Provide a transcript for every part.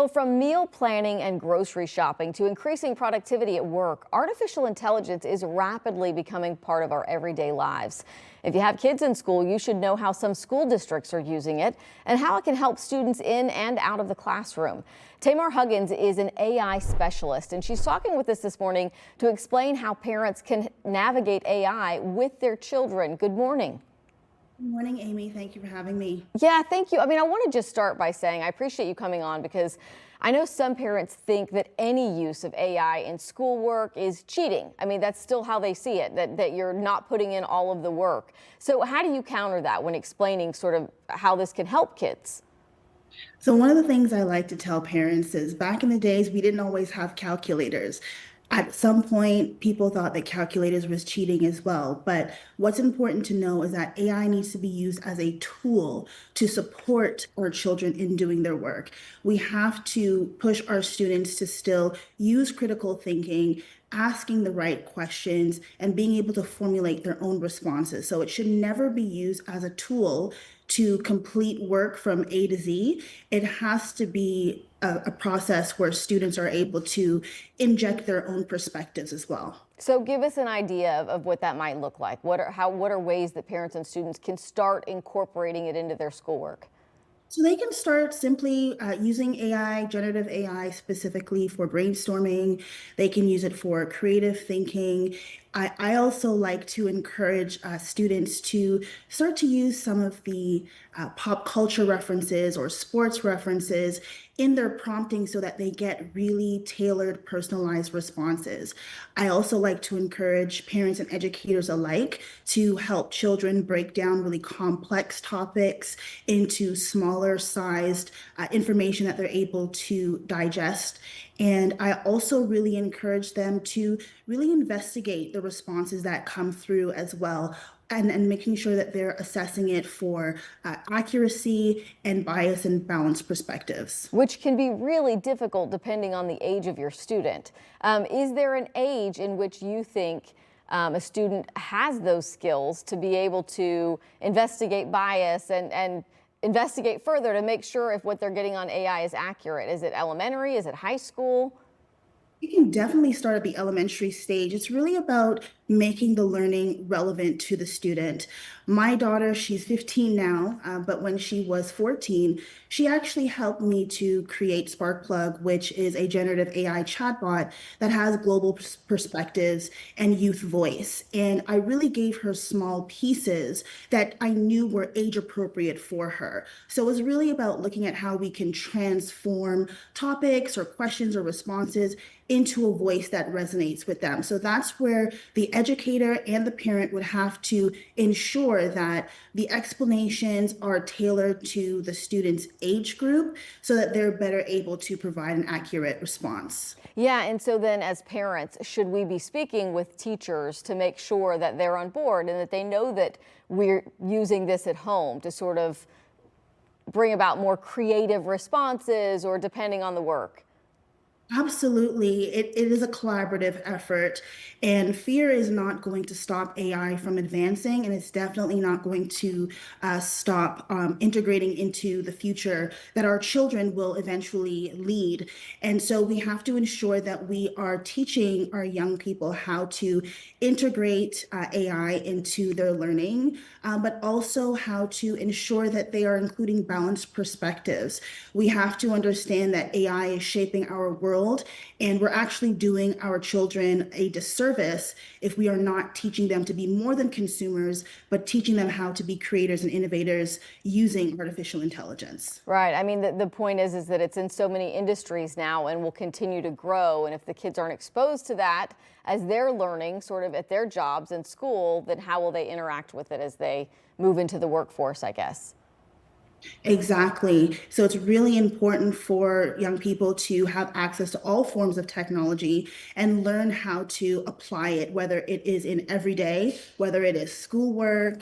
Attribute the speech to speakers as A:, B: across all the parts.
A: Well, from meal planning and grocery shopping to increasing productivity at work, artificial intelligence is rapidly becoming part of our everyday lives. If you have kids in school, you should know how some school districts are using it and how it can help students in and out of the classroom. Tamar Huggins is an AI specialist, and she's talking with us this morning to explain how parents can navigate AI with their children. Good morning.
B: Good morning, Amy. Thank you for having me.
A: Yeah, thank you. I want to just start by saying I appreciate you coming on because I know some parents think that any use of AI in schoolwork is cheating. That's still how they see it, that you're not putting in all of the work. So how do you counter that when explaining sort of how this can help kids?
B: So one of the things I like to tell parents is back in the days, we didn't always have calculators. At some point, people thought that calculators was cheating as well. But what's important to know is that AI needs to be used as a tool to support our children in doing their work. We have to push our students to still use critical thinking, asking the right questions, and being able to formulate their own responses. So it should never be used as a tool to complete work from A to Z. It has to be a process where students are able to inject their own perspectives as well.
A: So give us an idea of what that might look like. What are ways that parents and students can start incorporating it into their schoolwork?
B: So they can start simply using AI, generative AI specifically for brainstorming. They can use it for creative thinking. I also like to encourage students to start to use some of the pop culture references or sports references in their prompting so that they get really tailored, personalized responses. I also like to encourage parents and educators alike to help children break down really complex topics into smaller sized information that they're able to digest. And I also really encourage them to really investigate the responses that come through as well. And making sure that they're assessing it for accuracy and bias and balanced perspectives.
A: Which can be really difficult depending on the age of your student. Is there an age in which you think a student has those skills to be able to investigate bias and investigate further to make sure if what they're getting on AI is accurate? Is it elementary? Is it high school?
B: You can definitely start at the elementary stage. It's really about making the learning relevant to the student. My daughter, she's 15 now, but when she was 14, she actually helped me to create Sparkplug, which is a generative AI chatbot that has global perspectives and youth voice. And I really gave her small pieces that I knew were age appropriate for her. So it was really about looking at how we can transform topics or questions or responses into a voice that resonates with them. So that's where the educator and the parent would have to ensure that the explanations are tailored to the student's age group so that they're better able to provide an accurate response.
A: Yeah, and so then as parents, should we be speaking with teachers to make sure that they're on board and that they know that we're using this at home to sort of bring about more creative responses or depending on the work?
B: Absolutely. It is a collaborative effort, and fear is not going to stop AI from advancing, and it's definitely not going to stop integrating into the future that our children will eventually lead. And so we have to ensure that we are teaching our young people how to integrate AI into their learning, but also how to ensure that they are including balanced perspectives. We have to understand that AI is shaping our world, and we're actually doing our children a disservice if we are not teaching them to be more than consumers, but teaching them how to be creators and innovators using artificial intelligence.
A: Right. The point is that it's in so many industries now and will continue to grow. And if the kids aren't exposed to that as they're learning sort of at their jobs in school, then how will they interact with it as they move into the workforce, I guess?
B: Exactly. So it's really important for young people to have access to all forms of technology and learn how to apply it, whether it is in everyday, whether it is schoolwork,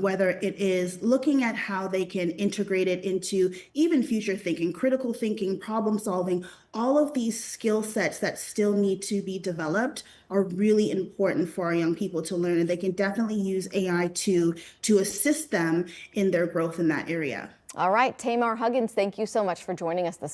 B: whether it is looking at how they can integrate it into even future thinking, critical thinking, problem solving. All of these skill sets that still need to be developed are really important for our young people to learn, and they can definitely use AI to assist them in their growth in that area.
A: All right, Tamar Huggins, thank you so much for joining us this